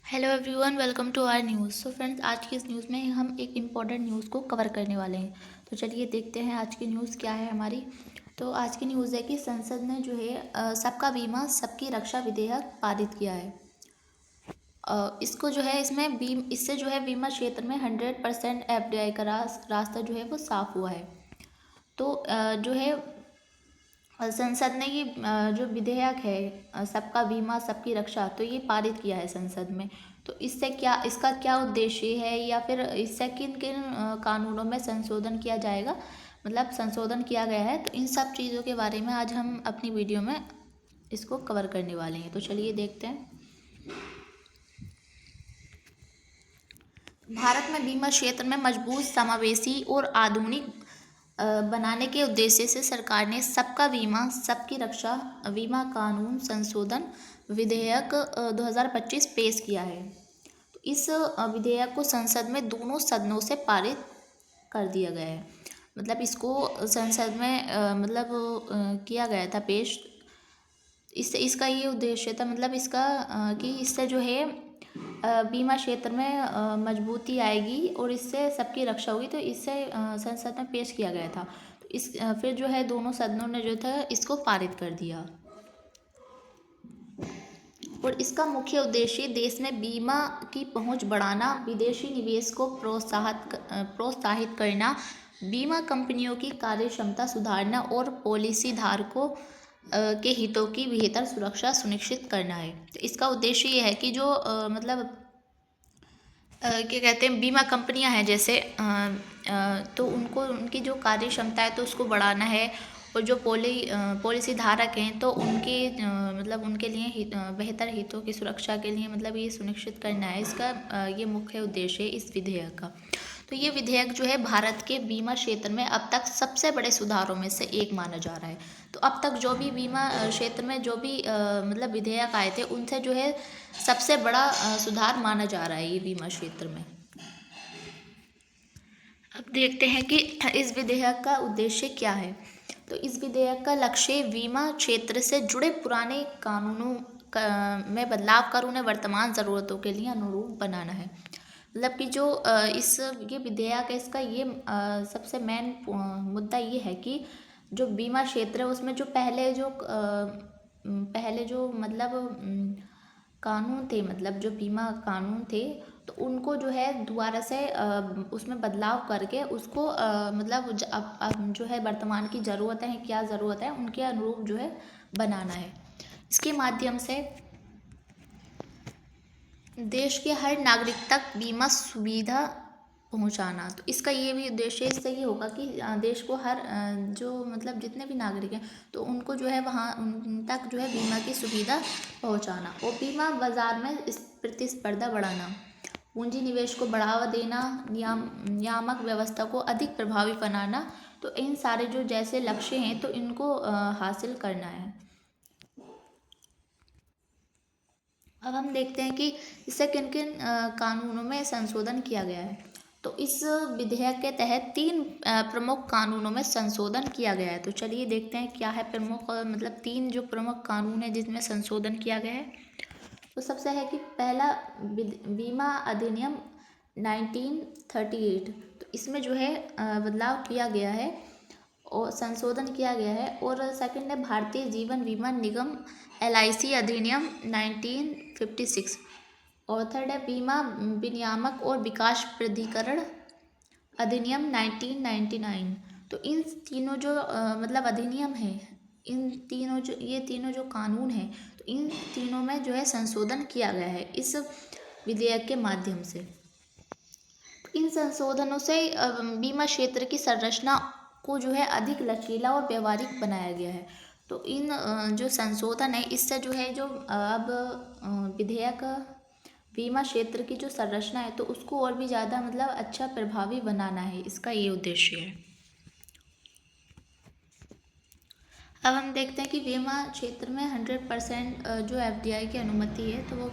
Hello everyone, welcome to our news. So friends, आज की इस न्यूज़ में हम एक इम्पॉर्टेंट न्यूज़ को कवर करने वाले हैं। तो चलिए देखते हैं आज की न्यूज़ क्या है हमारी। तो आज की न्यूज़ है कि संसद ने जो है सबका बीमा सबकी रक्षा विधेयक पारित किया है। इसको जो है इससे जो है बीमा क्षेत्र में 100% एफडीआई का रास्ता जो है वो साफ हुआ है। तो जो है संसद ने ये जो विधेयक है सबका बीमा सबकी रक्षा, तो ये पारित किया है संसद में। तो इसका क्या उद्देश्य है, या फिर इससे किन किन कानूनों में संशोधन किया जाएगा, मतलब संशोधन किया गया है, तो इन सब चीज़ों के बारे में आज हम अपनी वीडियो में इसको कवर करने वाले हैं। तो चलिए देखते हैं। भारत में बीमा क्षेत्र में मजबूत, समावेशी और आधुनिक बनाने के उद्देश्य से सरकार ने सबका बीमा सबकी रक्षा बीमा कानून संशोधन विधेयक 2025 पेश किया है। तो इस विधेयक को संसद में दोनों सदनों से पारित कर दिया गया है। मतलब इसको संसद में किया गया था पेश। इससे इसका ये उद्देश्य था, मतलब इसका कि इससे जो है बीमा क्षेत्र में मजबूती आएगी और इससे सबकी रक्षा होगी। तो इससे संसद में पेश किया गया था। तो फिर जो है दोनों सदनों ने जो था इसको पारित कर दिया। और इसका मुख्य उद्देश्य देश में बीमा की पहुंच बढ़ाना, विदेशी निवेश को प्रोत्साहित करना, बीमा कंपनियों की कार्यक्षमता सुधारना और पॉलिसी धारकों के हितों की बेहतर सुरक्षा सुनिश्चित करना है। तो इसका उद्देश्य ये है कि जो क्या कहते हैं, बीमा कंपनियां हैं जैसे तो उनको उनकी जो कार्य क्षमता है तो उसको बढ़ाना है। और जो पॉलिसी धारक हैं तो उनके लिए बेहतर हितों की सुरक्षा के लिए ये सुनिश्चित करना है। इसका ये मुख्य उद्देश्य है इस विधेयक का। तो ये विधेयक जो है भारत के बीमा क्षेत्र में अब तक सबसे बड़े सुधारों में से एक माना जा रहा है। तो अब तक जो भी बीमा क्षेत्र में जो भी विधेयक आए थे, उनसे जो है सबसे बड़ा सुधार माना जा रहा है ये बीमा क्षेत्र में। अब देखते हैं कि इस विधेयक का उद्देश्य क्या है। तो इस विधेयक का लक्ष्य बीमा क्षेत्र से जुड़े पुराने कानूनों में बदलाव कर उन्हें वर्तमान ज़रूरतों के लिए अनुरूप बनाना है। मतलब कि जो ये विधेयक है, इसका ये सबसे मेन मुद्दा ये है कि जो बीमा क्षेत्र है उसमें जो पहले जो कानून थे, मतलब जो बीमा कानून थे, तो उनको जो है दोबारा से उसमें बदलाव करके उसको अब जो है वर्तमान की ज़रूरत है, क्या ज़रूरत है, उनके अनुरूप जो है बनाना है। इसके माध्यम से देश के हर नागरिक तक बीमा सुविधा पहुंचाना। तो इसका ये भी उद्देश्य इससे ये होगा कि देश को हर जितने भी नागरिक हैं तो उनको जो है वहाँ उन तक जो है बीमा की सुविधा पहुंचाना। और बीमा बाजार में प्रतिस्पर्धा बढ़ाना, पूंजी निवेश को बढ़ावा देना, नियामक व्यवस्था को अधिक प्रभावी बनाना। तो इन सारे जो जैसे लक्ष्य हैं तो इनको हासिल करना है। अब हम देखते हैं कि इससे किन किन कानूनों में संशोधन किया गया है। तो इस विधेयक के तहत 3 प्रमुख कानूनों में संशोधन किया गया है। तो चलिए देखते हैं क्या है प्रमुख 3 जो प्रमुख कानून है जिसमें संशोधन किया गया है। तो सबसे है कि पहला बीमा अधिनियम 1938। तो इसमें जो है बदलाव किया गया है और संशोधन किया गया है। और सेकंड है भारतीय जीवन बीमा निगम LIC अधिनियम 1956। और थर्ड है बीमा विनियामक और विकास प्राधिकरण अधिनियम 1999। तो इन तीनों जो अधिनियम है, ये तीनों जो कानून हैं, तो इन तीनों में जो है संशोधन किया गया है इस विधेयक के माध्यम से। इन संशोधनों से बीमा क्षेत्र की संरचना को जो है अधिक लचीला और व्यवहारिक बनाया गया है। तो इन जो संशोधन है इससे जो है जो अब विधेयक बीमा क्षेत्र की जो संरचना है तो उसको और भी ज़्यादा अच्छा प्रभावी बनाना है, इसका ये उद्देश्य है। अब हम देखते हैं कि बीमा क्षेत्र में 100% जो FDI की अनुमति है तो वो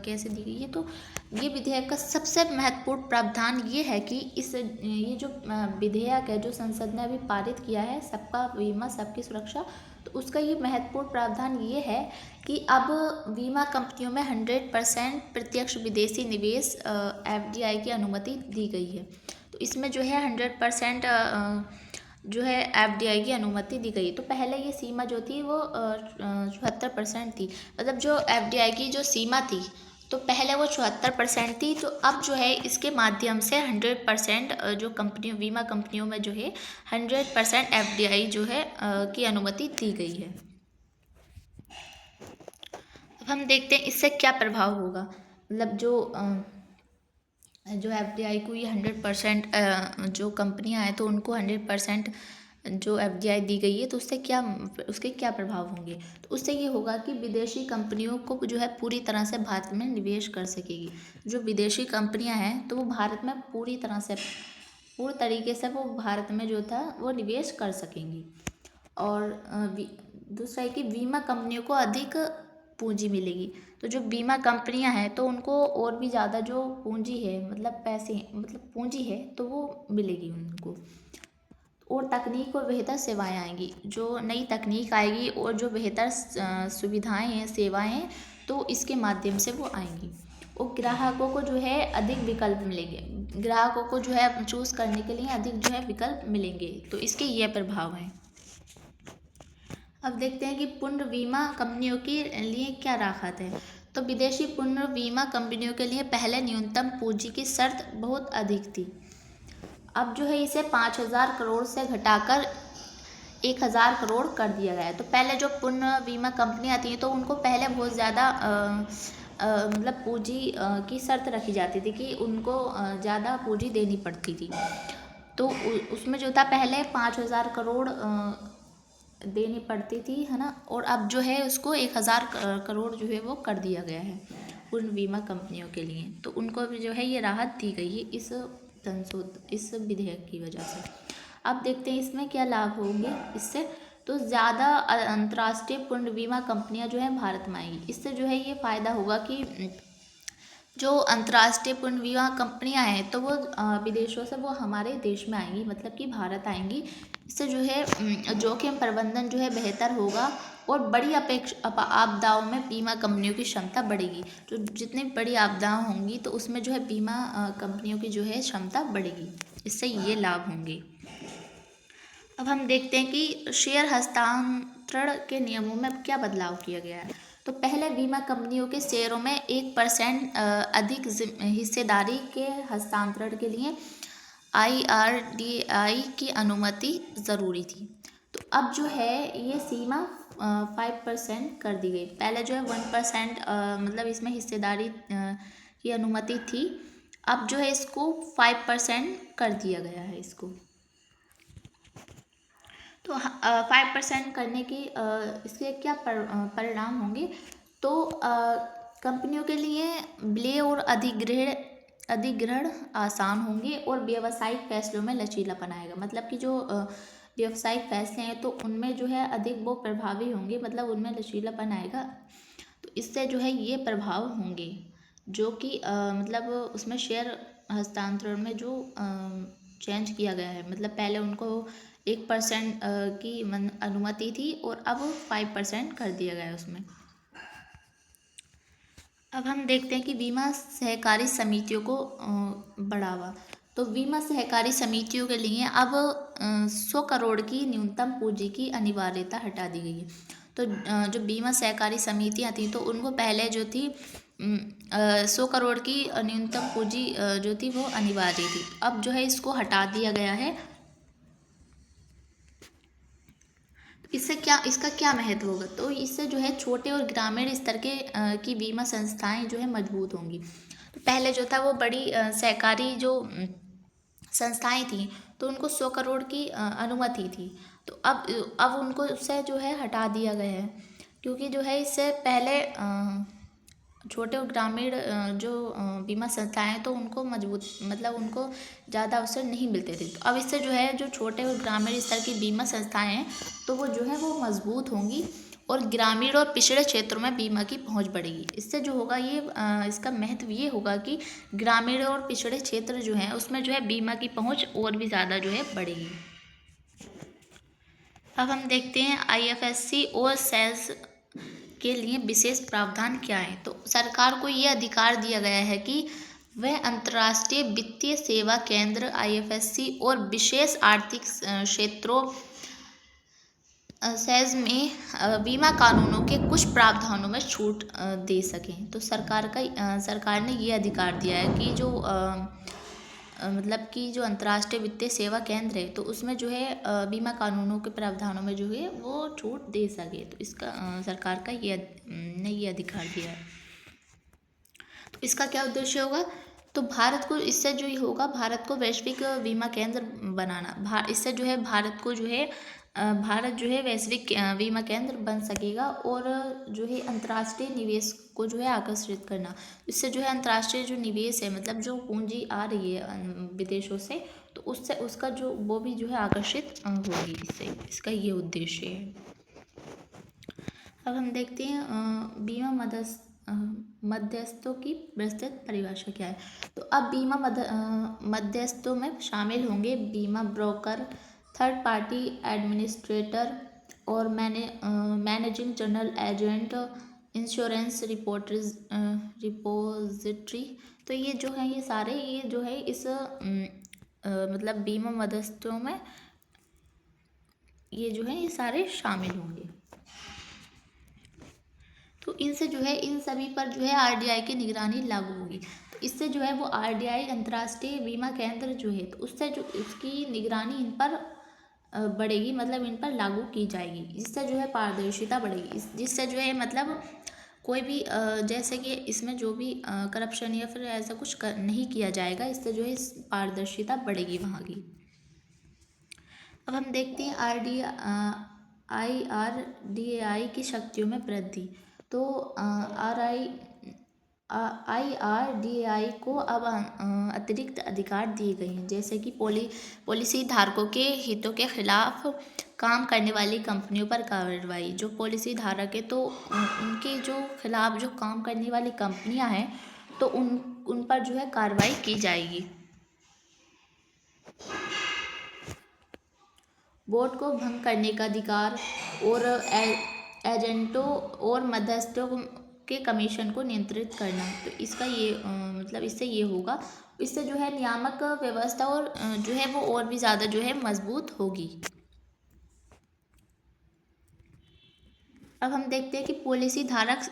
कैसे दी गई है। तो ये विधेयक का सबसे महत्वपूर्ण प्रावधान ये है कि ये जो विधेयक है जो संसद ने अभी पारित किया है, सबका बीमा सबकी सुरक्षा, तो तो उसका ये महत्वपूर्ण प्रावधान ये है कि अब बीमा कंपनियों में 100% प्रत्यक्ष विदेशी निवेश FDI की अनुमति दी गई है। तो इसमें जो है 100% जो है FDI की अनुमति दी गई। तो पहले ये सीमा जो थी वो 74% थी, मतलब जो FDI की जो सीमा थी तो पहले वो 74% थी। तो अब जो है इसके माध्यम से 100% जो कंपनियों बीमा कंपनियों में जो है 100% FDI जो है की अनुमति दी गई है। अब हम देखते हैं इससे क्या प्रभाव होगा, मतलब जो FDI को ये 100% जो कंपनियां हैं तो उनको 100% जो FDI दी गई है, तो उसके क्या प्रभाव होंगे। तो उससे ये होगा कि विदेशी कंपनियों को जो है पूरी तरह से भारत में निवेश कर सकेगी। जो विदेशी कंपनियां हैं तो वो भारत में पूरी तरीके से वो भारत में जो था वो निवेश कर सकेंगी। और दूसरा है कि बीमा कंपनियों को अधिक पूंजी मिलेगी। तो जो बीमा कंपनियां हैं तो उनको और भी ज़्यादा जो पूंजी है, मतलब पैसे, मतलब पूंजी है तो वो मिलेगी उनको। और तकनीक और बेहतर सेवाएं आएंगी, जो नई तकनीक आएगी और जो बेहतर सुविधाएं हैं, सेवाएं हैं, तो इसके माध्यम से वो आएंगी। और ग्राहकों को जो है अधिक विकल्प मिलेंगे, ग्राहकों को जो है चूज़ करने के लिए अधिक जो है विकल्प मिलेंगे। तो इसके ये प्रभाव हैं। अब देखते हैं कि पुनः बीमा कंपनियों के लिए क्या राहत है। तो विदेशी पुनः बीमा कंपनियों के लिए पहले न्यूनतम पूंजी की शर्त बहुत अधिक थी। अब जो है इसे 5,000 करोड़ से घटाकर 1,000 करोड़ कर दिया गया है। तो पहले जो पुनः बीमा कंपनियां आती हैं तो उनको पहले बहुत ज़्यादा मतलब पूंजी की शर्त रखी जाती थी कि उनको ज़्यादा पूंजी देनी पड़ती थी। तो उसमें जो था पहले 5,000 करोड़ देनी पड़ती थी, है ना। और अब जो है उसको 1,000 करोड़ जो है वो कर दिया गया है उन बीमा कंपनियों के लिए। तो उनको भी जो है ये राहत दी गई है इस विधेयक की वजह से। अब देखते हैं इसमें क्या लाभ होंगे इससे। तो ज़्यादा अंतर्राष्ट्रीय पुनः बीमा कंपनियां जो है भारत में आएंगी। इससे जो है ये फ़ायदा होगा कि जो अंतर्राष्ट्रीय पुनः बीमा कंपनियां हैं तो वो विदेशों से वो हमारे देश में आएंगी, मतलब कि भारत आएंगी। इससे जो है जोखिम प्रबंधन जो है बेहतर होगा और बड़ी आपदाओं में बीमा कंपनियों की क्षमता बढ़ेगी। तो जितनी बड़ी आपदाएं होंगी तो उसमें जो है बीमा कंपनियों की जो है क्षमता बढ़ेगी। इससे ये लाभ होंगे। अब हम देखते हैं कि शेयर हस्तांतरण के नियमों में क्या बदलाव किया गया है। तो पहले बीमा कंपनियों के शेयरों में 1% अधिक हिस्सेदारी के हस्तांतरण के लिए IRDAI की अनुमति ज़रूरी थी। तो अब जो है ये सीमा 5% कर दी गई। पहले जो है 1% मतलब इसमें हिस्सेदारी की अनुमति थी। अब जो है इसको 5% कर दिया गया है इसको। तो 5% करने की इसके क्या परिणाम होंगे। तो कंपनियों के लिए विलय और अधिग्रहण आसान होंगे और व्यावसायिक फैसलों में लचीलापन आएगा। मतलब कि जो व्यावसायिक फैसले हैं तो उनमें जो है अधिक वो प्रभावी होंगे, मतलब उनमें लचीलापन आएगा। तो इससे जो है ये प्रभाव होंगे जो कि मतलब उसमें शेयर हस्तांतरण में जो चेंज किया गया है। मतलब पहले उनको 1% की अनुमति थी और अब 5% कर दिया गया है उसमें। अब हम देखते हैं कि बीमा सहकारी समितियों को बढ़ावा। तो बीमा सहकारी समितियों के लिए अब 100 करोड़ की न्यूनतम पूंजी की अनिवार्यता हटा दी गई है। तो जो बीमा सहकारी समितियां थी तो उनको पहले जो थी 100 करोड़ की न्यूनतम पूंजी जो थी वो अनिवार्य थी। अब जो है इसको हटा दिया गया है। इसका क्या महत्व होगा। तो इससे जो है छोटे और ग्रामीण स्तर के की बीमा संस्थाएं जो है मजबूत होंगी। तो पहले जो था वो बड़ी सहकारी जो संस्थाएं थी तो उनको 100 करोड़ की अनुमति थी। तो अब उनको उससे जो है हटा दिया गया है, क्योंकि जो है इससे पहले छोटे और ग्रामीण जो बीमा संस्थाएं हैं तो उनको मजबूत, मतलब उनको ज़्यादा अवसर नहीं मिलते थे। तो अब इससे जो है जो छोटे और ग्रामीण स्तर की बीमा संस्थाएं हैं तो वो जो है वो मजबूत होंगी और ग्रामीण और पिछड़े क्षेत्रों में बीमा की पहुंच बढ़ेगी। इससे जो होगा ये इसका महत्व ये होगा कि ग्रामीण और पिछड़े क्षेत्र जो हैं उसमें जो है बीमा की पहुंच और भी ज़्यादा जो है बढ़ेगी। अब हम देखते हैं IFSC और सेल्स के लिए विशेष प्रावधान क्या है। तो सरकार को ये अधिकार दिया गया है कि वह अंतर्राष्ट्रीय वित्तीय सेवा केंद्र IFSC और विशेष आर्थिक क्षेत्रों सेज में बीमा कानूनों के कुछ प्रावधानों में छूट दे सकें। तो सरकार ने ये अधिकार दिया है कि जो मतलब कि जो अंतर्राष्ट्रीय वित्तीय सेवा केंद्र है तो उसमें जो है बीमा कानूनों के प्रावधानों में जो है वो छूट दे सके। तो इसका सरकार का ये अधिकार दिया है। तो इसका क्या उद्देश्य होगा, तो भारत को इससे जो ही होगा, भारत को वैश्विक बीमा केंद्र बनाना। इससे जो है भारत को जो है भारत जो है वैश्विक बीमा केंद्र बन सकेगा और जो है अंतर्राष्ट्रीय निवेश को जो है आकर्षित करना। इससे जो है अंतर्राष्ट्रीय जो निवेश है, मतलब जो पूंजी आ रही है विदेशों से, तो उससे उसका जो वो भी जो है आकर्षित होगी इससे। इसका ये उद्देश्य है। अब हम देखते हैं बीमा मध्यस्थों की विस्तृत परिभाषा क्या है। तो अब बीमा मध्यस्थों में शामिल होंगे बीमा ब्रोकर, थर्ड पार्टी एडमिनिस्ट्रेटर और managing general agent, insurance repository. तो ये जो है ये सारे ये जो है इस मतलब बीमा मध्यस्थों में ये जो है ये सारे शामिल होंगे। तो इनसे जो है इन सभी पर जो है RDI की निगरानी लागू होगी। तो इससे जो है वो RDI अंतर्राष्ट्रीय बीमा केंद्र जो है, तो उससे जो उसकी निगरानी इन पर बढ़ेगी, मतलब इन पर लागू की जाएगी। इससे जो है पारदर्शिता बढ़ेगी, जिससे जो है मतलब कोई भी जैसे कि इसमें जो भी करप्शन या फिर ऐसा कुछ नहीं किया जाएगा। इससे जो है पारदर्शिता बढ़ेगी वहाँ की। अब हम देखते हैं IRDAI की शक्तियों में वृद्धि। तो IRDAI को अब अतिरिक्त अधिकार दिए गए हैं, जैसे कि पॉलिसी धारकों के हितों के खिलाफ काम करने वाली कंपनियों पर कार्रवाई। जो पॉलिसी धारक है तो उनके जो खिलाफ जो काम करने वाली कंपनियां हैं तो उन पर जो है कार्रवाई की जाएगी। बोर्ड को भंग करने का अधिकार और एजेंटों और मध्यस्थों के कमीशन को नियंत्रित करना। तो इसका ये मतलब इससे ये होगा, इससे जो है नियामक व्यवस्था और जो है वो और भी ज़्यादा जो है मजबूत होगी। अब हम देखते हैं कि पॉलिसी धारक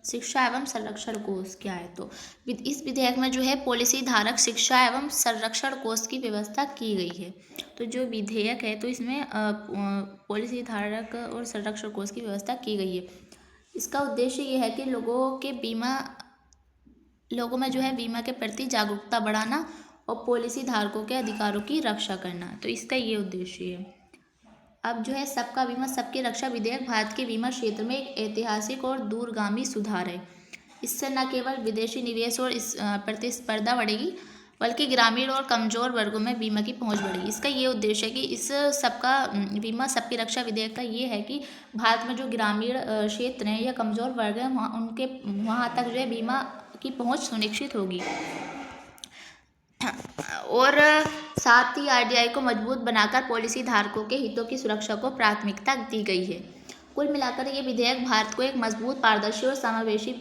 शिक्षा एवं संरक्षण कोष क्या है। तो इस विधेयक में जो है पॉलिसी धारक शिक्षा एवं संरक्षण कोष की व्यवस्था की गई है। तो जो विधेयक है तो इसमें पॉलिसी धारक और संरक्षण कोष की व्यवस्था की गई है। इसका उद्देश्य ये है कि लोगों में जो है बीमा के प्रति जागरूकता बढ़ाना और पॉलिसी धारकों के अधिकारों की रक्षा करना। तो इसका ये उद्देश्य है। अब जो है सबका बीमा सबकी रक्षा विधेयक भारत के बीमा क्षेत्र में एक ऐतिहासिक और दूरगामी सुधार है। इससे न केवल विदेशी निवेश और इस प्रतिस्पर्धा बढ़ेगी, बल्कि ग्रामीण और कमजोर वर्गों में बीमा की पहुंच बढ़ेगी। इसका ये उद्देश्य है कि इस सबका बीमा सबकी रक्षा विधेयक का ये है कि भारत में जो ग्रामीण क्षेत्र हैं या कमजोर वर्ग हैं वहाँ तक जो है बीमा की पहुँच सुनिश्चित होगी। और साथ ही RDI को मजबूत बनाकर पॉलिसी धारकों के हितों की सुरक्षा को प्राथमिकता दी गई है। कुल मिलाकर ये विधेयक भारत को एक मजबूत, पारदर्शी और समावेशी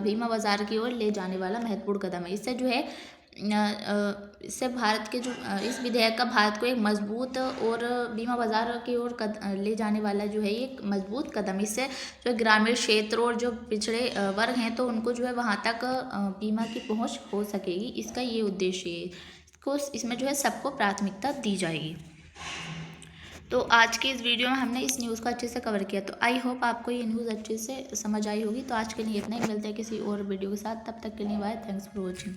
बीमा बाजार की ओर ले जाने वाला महत्वपूर्ण कदम है। इससे जो है इससे भारत के जो इस विधेयक का भारत को एक मजबूत और बीमा बाजार की ओर ले जाने वाला जो है एक मजबूत कदम। इससे जो ग्रामीण क्षेत्र और जो पिछड़े वर्ग हैं तो उनको जो है वहाँ तक बीमा की पहुँच हो सकेगी। इसका ये उद्देश्य है। इसमें जो है सबको प्राथमिकता दी जाएगी। तो आज की इस वीडियो में हमने इस न्यूज़ को अच्छे से कवर किया। तो आई होप आपको ये न्यूज़ अच्छे से समझ आई होगी। तो आज के लिए इतना ही, मिलते हैं किसी और वीडियो के साथ। तब तक के लिए बाय, थैंक्स फॉर वॉचिंग।